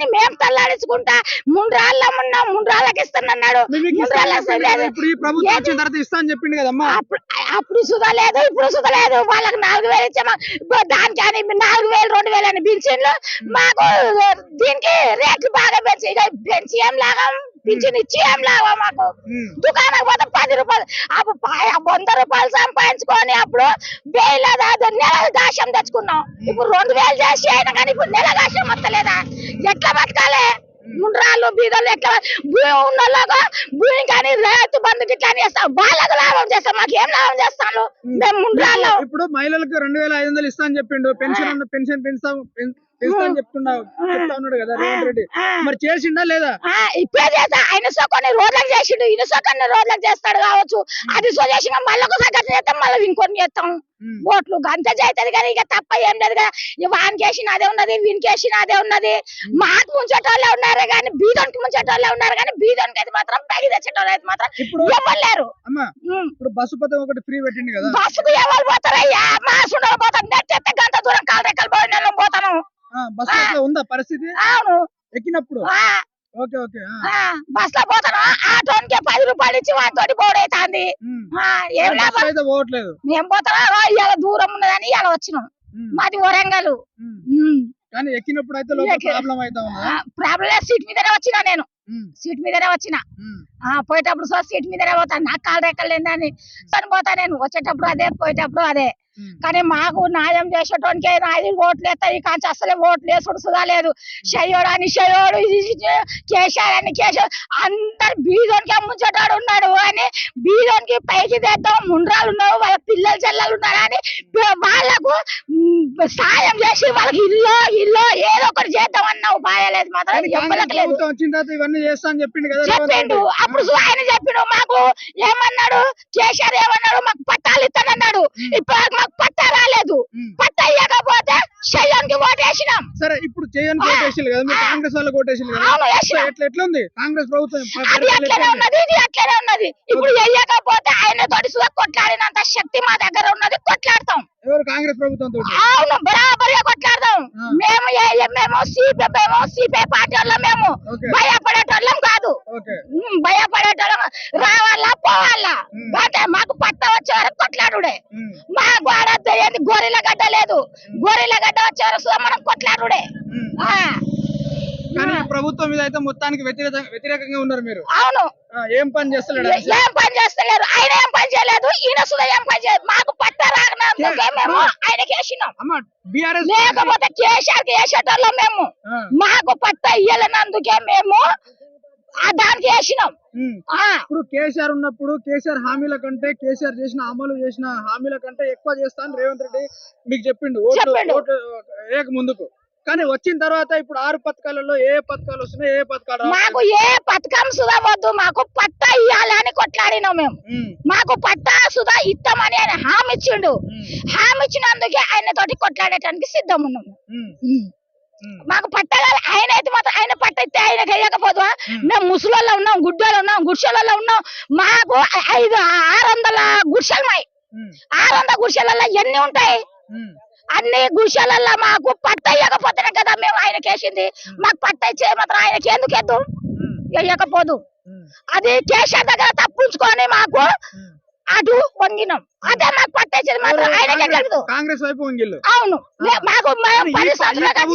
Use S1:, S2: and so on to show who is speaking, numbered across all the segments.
S1: అని మేము తల్లాడించుకుంటా ముండ్రాళ్ళకి ఇస్తానన్నాడు.
S2: ఇప్పుడు ఈ ప్రభుత్వం వచ్చిన తర్వాత ఇస్తా అని చెప్పిండు కదమ్మా.
S1: అప్పుడు సుధా లేదు, ఇప్పుడు సుధా లేదు. వాళ్ళకి 4,000 ఇచ్చాము, దానికి అని 4,000 2,000 అని పింఛన్లు. మాకు దీనికి రేట్లు బాగా పెంచి ఏం లాగా పింఛన్ ఇచ్చి ఏం లాగా మాకు. దుకాణం పోతే 10 రూపాయలు, అప్పుడు 100 రూపాయలు సంపాదించుకొని అప్పుడు నెల గాషం తెచ్చుకున్నాం. ఇప్పుడు 2,000 చేసి అయినా కానీ ఇప్పుడు నెల గాషం వస్తలేదా? ఎట్లా బతకాలి? ముండ్రాళ్ళు బీదలు ఎట్లా ఉన్నోళ్ళగా భూమి కానీ రైతు బంధుకి ఇట్లా చేస్తాం, వాళ్ళకు లాభం చేస్తాం, మాకు ఏం లాభం చేస్తాను మేము ముండ్రాళ్ళు.
S2: ఇప్పుడు మహిళలకు 2,500 ఇస్తా అని చెప్పిండు. పెన్షన్ చెప్తా ఉన్నాడు కదా రేవంత్ రెడ్డి. మరి చేసిండా లేదా?
S1: ఇప్పుడే చేస్తా. ఆయన కొన్ని రోజులకు చేసిండు, ఈయన కొన్ని రోజులకు చేస్తాడు కావచ్చు. అది చేసిన మళ్ళీ ఒకసారి చేస్తాం, మళ్ళీ ఇంకొన్ని చేస్తాం. ఓట్లు గంత చేస్తుంది కానీ ఇక తప్ప ఏం లేదు కదా. వానికి వేసిన అదే ఉన్నది, వీనికి వేసిన అదే ఉన్నది. మాకు ముంచేటోళ్ళే ఉన్నారు కానీ బీదోనికి ముంచేటోళ్ళే ఉన్నారు కానీ బీదోనికి అయితే మాత్రం పైకి తెచ్చేటోళ్ళు అయితే మాత్రం ఎవరు లేరు.
S2: ఇప్పుడు బస్సు పథకం ఒకటి ఫ్రీ పెట్టింది కదా,
S1: బస్సుకు ఎవరు పోతారయ్యా? మా సుండలు పోతాం, నెట్టెత్తే గంట దూరం కాలరెక్కలు పోయిన పోతాము.
S2: బస్సు ఉందా పరిస్థితి?
S1: అవును,
S2: ఎక్కినప్పుడు
S1: బస్ లో పోతాను. ఆటోనికి 10 రూపాయలు ఇచ్చి వాటితోటి పోడైతుంది. మేము పోతాం, ఇలా దూరం ఉన్నదని ఇలా వచ్చినాం. మాది వరంగల్.
S2: కానీ ఎక్కినప్పుడు అయితే
S1: ప్రాబ్లం సీట్ మీదనే వచ్చినా, నేను సీట్ మీదనే వచ్చిన. పోయేటప్పుడు సీట్ మీదనే పోతాను. నాకు కాలు రెక్కలేదని పోతా నేను. వచ్చేటప్పుడు అదే, పోయేటప్పుడు అదే. కానీ మాకు న్యాయం చేసేటోనికే నాది ఓట్లు వేస్తాయి కానీ అసలే ఓట్లు వేసుడు సుధా లేదు. చెయ్యోడు అని చెయ్యోడు, కేసీఆర్ అని కేసీఆర్, అందరు బీదోనికి ముంచేటాడు ఉన్నాడు అని బీదోనికి పైకి తెద్దాం. ముండ్రాలు ఉన్నావు, వాళ్ళ పిల్లలు చెల్లెలు ఉన్నారు అని వాళ్ళకు సాయం చేసి వాళ్ళకి ఇల్లు ఏదో ఒకటి చేద్దాం అన్నావు. బాయలేదు మాత్రం చెప్పిండు. అప్పుడు ఆయన చెప్పిండు మాకు ఏమన్నాడు, కేసీఆర్ ఏమన్నాడు, మాకు పట్టాలు ఇస్తానన్నాడు. ఇప్పుడు మాకు పట్టా రాలేదు. పట్టా ఇవ్వకపోతే చెయ్యానికి ఓటేసినాం.
S2: సరే, ఇప్పుడు చెయ్యానికి ఓటేసి కదా, కాంగ్రెస్ వాళ్ళకి ఓటేసి ఎట్లా ఉంది కాంగ్రెస్ ప్రభుత్వం?
S1: అది అట్లనే ఉన్నది, ఇది అట్లనే ఉన్నది. ఇప్పుడు వెయ్యకపోతే ఆయన తోటి కొట్లాడినంత శక్తి మా దగ్గర ఉన్నది, కొట్లాడతాం.
S2: ఎవరు? కాంగ్రెస్ ప్రభుత్వం.
S1: అవును, బరాబరిగా కొట్లాడతాం. మేము సిపిఐ పార్టీ వాళ్ళం. మేము భయపడేటోళ్ళం కాదు, భయపడేటోళ్ళం. రావాలా పోవాలా అంటే మాకు పట్ట వచ్చే వరకు కొట్లాడుడే. మా గోడ గోరిల గడ్డ లేదు, గోరిల గడ్డ వచ్చే వరకు మనం కొట్లాడుడే.
S2: కానీ ప్రభుత్వం మీద అయితే మొత్తానికి వ్యతిరేకంగా ఉన్నారు మీరు.
S1: అవును,
S2: ఏం పని చేస్తలేరు,
S1: ఆయన ఏం పని చేయలేదు, ఈయన సుధా ఏం పని చేయలేదు. మాకు పట్ట రాకనందుకే మేము ఆయనకి వేసినాం. లేకపోతే కేసీఆర్కి వేసేటోళ్ళం మేము. మాకు పట్ట ఇయ్యలేనందుకే మేము దానికి వేసినాం.
S2: ఇప్పుడు కేసీఆర్ ఉన్నప్పుడు కేసీఆర్ హామీల కంటే కేసీఆర్ అమలు చేసిన హామీల కంటే ఎక్కువ చేస్తాను రేవంత్ రెడ్డి మీకు చెప్పిండు ఓటు ఏక ముందుకు. కానీ వచ్చిన తర్వాత ఇప్పుడు 6 పథకాలలో ఏ పథకాలు వస్తున్నాయి, ఏ పథకాలు?
S1: మాకు ఏ పథకం సుధా వద్దు, మాకు పట్టా ఇయ్యాలి అని కొట్లాడినాం మేము. మాకు పట్టా సుధా ఇస్తామని ఆయన హామీ ఇచ్చిండు. హామీ ఇచ్చినందుకే ఆయన తోటి కొట్లాడటానికి సిద్ధం ఉన్నాం. మాకు పట్ట ఆయన అయితే మాత్రం ఆయన పట్ట ఇస్తే ఆయనకి వేయకపోదు. మేము ముసలోళ్ళు ఉన్నాం, గుడ్డోళ్ళు ఉన్నాం, గుడిసెలలో ఉన్నాం. మాకు 600 గుడిసెలు ఉన్నాయి. 600 గుడిసెలలో ఎన్ని ఉంటాయి? అన్ని గుడిసెలలో మాకు పట్ట ఇవ్వకపోతేనే కదా మేము ఆయనకి వేసింది. మాకు పట్ట ఇచ్చే మాత్రం ఆయనకి ఎందుకు ఎద్దు వేయకపోదు. అది కేసీఆర్ దగ్గర తప్పించుకొని మాకు అటు వంగినాం. అదే మాకు పట్ట ఇచ్చేది మాత్రం ఆయనకే తెలుసు.
S2: కాంగ్రెస్ వైపు వంగిల్లు.
S1: అవును, మాకు 10 సంవత్సరాలు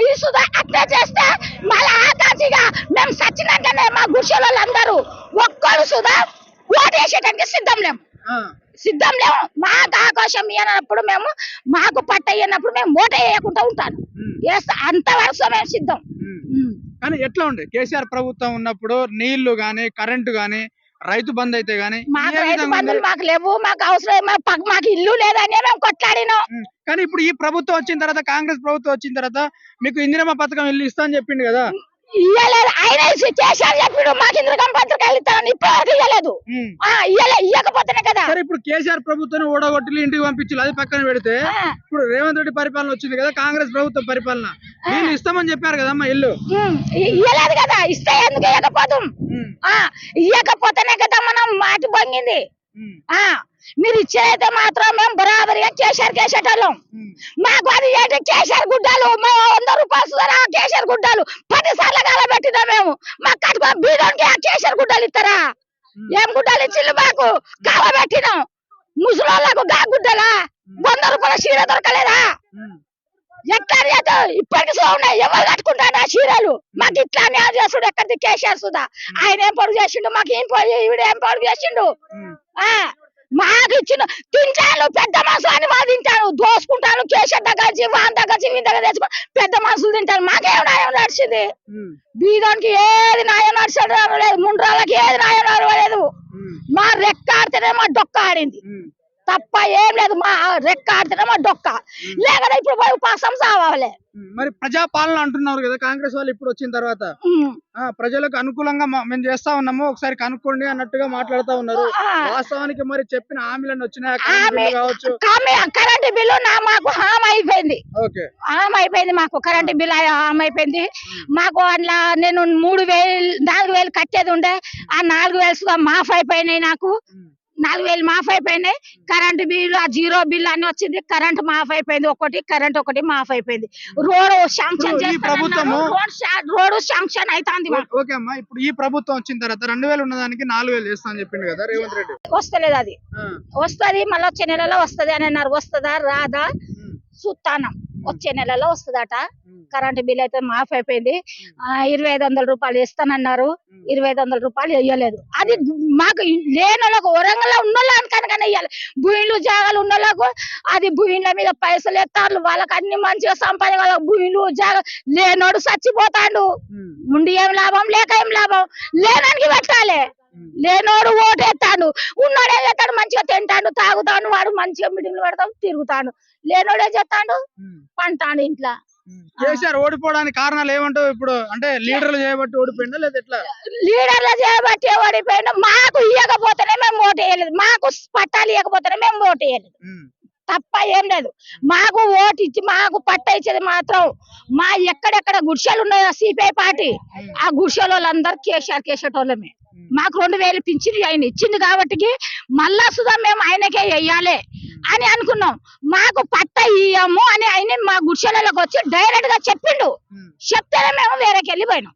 S1: ఈ సుధా అట్లా చేస్తే మళ్ళీ ఆకాశిగా మేము సచ్చినాకనే మా గుడిసెల అందరూ ఒక్కరు సుధా ఓటేసేటానికి సిద్ధం లేము. మాకు ఆకాశం ఇవ్వనప్పుడు మేము, మాకు పట్ట ఇవ్వనప్పుడు మేము ఓట వేయకుండా ఉంటాను. అంతవరకు మేము సిద్ధం.
S2: కానీ ఎట్లా ఉండే కేసీఆర్ ప్రభుత్వం ఉన్నప్పుడు నీళ్లు గానీ, కరెంటు గానీ, రైతు బంధు అయితే గానీ?
S1: మాకు రైతు బంధులు మాకు లేవు, మాకు అవసరం, మాకు ఇల్లు లేదని మేము కొట్లాడినాం.
S2: కానీ ఇప్పుడు ఈ ప్రభుత్వం వచ్చిన తర్వాత, కాంగ్రెస్ ప్రభుత్వం వచ్చిన తర్వాత మీకు ఇందిరమ్మ పథకం ఇల్లు ఇస్తా అని చెప్పిండు కదా.
S1: ఇయ్యలేదు ఆయన, కేసీఆర్ చెప్పిండు మాకు ఇందిరమ్మ పథకాలు ఇస్తానని, ఇప్పటి వరకు ఇయ్యలేదు. ఇయ్యకపోతేనే కదా.
S2: సరే, ఇప్పుడు కేసీఆర్ ప్రభుత్వం ఓడగొట్టి ఇంటికి పంపించారు, అది పక్కన పెడితే ఇప్పుడు రేవంత్ రెడ్డి పరిపాలన వచ్చింది కదా, కాంగ్రెస్ ప్రభుత్వం పరిపాలన. వీళ్ళు ఇస్తామని చెప్పారు కదమ్మా ఇల్లు.
S1: ఇయ్యలేదు కదా, ఇస్తే ఎందుకు ఇయ్యకపోదు? ఇయ్యకపోతేనే కదా మనం మాట పొంగింది. ఆ మీరు ఇచ్చేదైతే మాత్రం మేము బరాబరిగా కేసీఆర్ కేసేటోళ్ళం. మాకు అది ఏంటి కేసీఆర్ గుడ్డలు 100 రూపాయలు సుధా కేసీఆర్ గుడ్డలు 10 సార్లు కాలబెట్టినా మేము. మాకు కట్టుకో బీదోనికి ఆ కేసీఆర్ గుడ్డలు ఇస్తారా? ఏం గుడ్డలు ఇచ్చిళ్ళు మాకు? కాలబెట్టినాం. ముసలోళ్ళకు గా గుడ్డలా 100 రూపాయల చీర దొరకలేదా? ఎట్లా ఇప్పటికి సో ఉన్నాయి. ఎవరు కట్టుకుంటారు ఆ చీరలు? మాకు ఇట్లా న్యాయం చేస్తుడు ఎక్కడిది కేసీఆర్ సుధా? ఆయన ఏం పొడుగు చేసిండు? మాకు ఏం ఈవిడ ఏం పొడుగు చేసిండు? మాకు ఇచ్చిన తింటాను పెద్ద మనుషులు అని వాళ్ళు తింటారు, దోసుకుంటారు. కేసీఆర్ దగ్గర వాన్ దగ్గర వీని దగ్గర తెచ్చుకో పెద్ద మనుషులు తింటారు. మాకేం న్యాయం నడిచింది? బీదోనికి ఏది న్యాయం నడిచడం లేదు, ముండ్రాళ్ళకి ఏది న్యాయం నడవలేదు. మా రెక్క ఆడితేనే మా డొక్క ఆడింది తప్ప ఏం లేదు. మా రెక్క ఆడితేనే మా డొక్క లేకపోతే ఇప్పుడు పోయి ఉపాసం సావాలి.
S2: మరి ప్రజా పాలన అంటున్నారు కదా కాంగ్రెస్ వాళ్ళు ఇప్పుడు వచ్చిన తర్వాత, ప్రజలకు అనుకూలంగా మేము చేస్తా ఉన్నాము ఒకసారి కనుక్కోండి అన్నట్టుగా మాట్లాడుతా ఉన్నారు. వాస్తవానికి మరి చెప్పిన హామీలను వచ్చినాయి కావచ్చు.
S1: కరెంట్ బిల్లు మాకు హామీ అయిపోయింది. హామీ అయిపోయింది మాకు కరెంట్ బిల్ హామీ అయిపోయింది. మాకు అట్లా నేను 4,000 కట్టేది ఉండే ఆ 4,000 మాఫ్ అయిపోయినాయి. నాకు 4,000 మాఫ్ అయిపోయినాయి. కరెంట్ బిల్లు ఆ జీరో బిల్ అని వచ్చింది. కరెంట్ మాఫ్ అయిపోయింది. కరెంట్ ఒకటి మాఫ్ అయిపోయింది. రోడ్ శాంక్షన్ రోడ్ శాంక్షన్ అవుతుంది.
S2: ఓకే అమ్మా, ఇప్పుడు ఈ ప్రభుత్వం వచ్చిన తర్వాత 2,000 ఉన్నదానికి 4,000 చేస్తా అని చెప్పిండు కదా రేవంత్ రెడ్డి.
S1: వస్తలేదు. అది వస్తది మళ్ళీ వచ్చే నెలలో వస్తది అని అన్నారు. వస్తుందా రాదా చూస్తానం. వచ్చే నెలలో వస్తుందట. కరెంట్ బిల్ అయితే మాఫ్ అయిపోయింది. 2,500 రూపాయలు ఇస్తానన్నారు. 2,500 రూపాయలు ఇవ్వలేదు. అది మాకు లేని వాళ్ళకు వరంగల్ ఉన్న వాళ్ళకనకనే ఇవ్వాలి. భూములు జాగాలు ఉన్న వాళ్ళకు అది భూముల మీద పైసలు ఎత్తారు. వాళ్ళకి అన్ని మంచిగా సంపాదన భూములు జాగా లేనోడు చచ్చిపోతాడు. ఉండి ఏం లాభం లేక ఏం లాభం? లేనానికి పెట్టాలి. లేనోడు ఓటేస్తాడు. ఉన్నోడు ఏం చేస్తాడు? మంచిగా తింటాడు తాగుతాడు. వాడు మంచిగా మీటింగ్లు పెడతాడు తిరుగుతాడు. లేనోడు ఏం చేస్తాడు? పంటాడు ఇంట్లో.
S2: కేసీఆర్ ఓడిపోవడానికి కారణాలు ఏమంటావు? ఇప్పుడు అంటే లీడర్లు చేయబట్టి ఓడిపోయిందా లేదా ఎట్లా?
S1: లీడర్లు చేయబట్టి ఓడిపోయిందా? మాకు ఇవ్వకపోతేనే మేము ఓటు వేయలేదు. మాకు పట్టాలు ఇవ్వకపోతేనే మేము ఓటు వేయలేదు తప్ప ఏం లేదు. మాకు ఓటు ఇచ్చి మాకు పట్ట ఇచ్చేది మాత్రం మా ఎక్కడెక్కడ గుడిసెలు ఉన్నాయో సిపిఐ పార్టీ ఆ గుడిసెల వాళ్ళందరూ కేసేటోళ్ళమే. మాకు 2,000 పింఛను ఆయన ఇచ్చింది కాబట్టి మళ్ళా సుధా మేము ఆయనకే వెయ్యాలి అని అనుకున్నాం. మాకు పట్ట ఇయ్యము అని ఆయన మా గుడిసెలలోకి వచ్చి డైరెక్ట్ గా చెప్పిండు. చెప్తేనే మేము వేరేకి వెళ్ళిపోయినాం.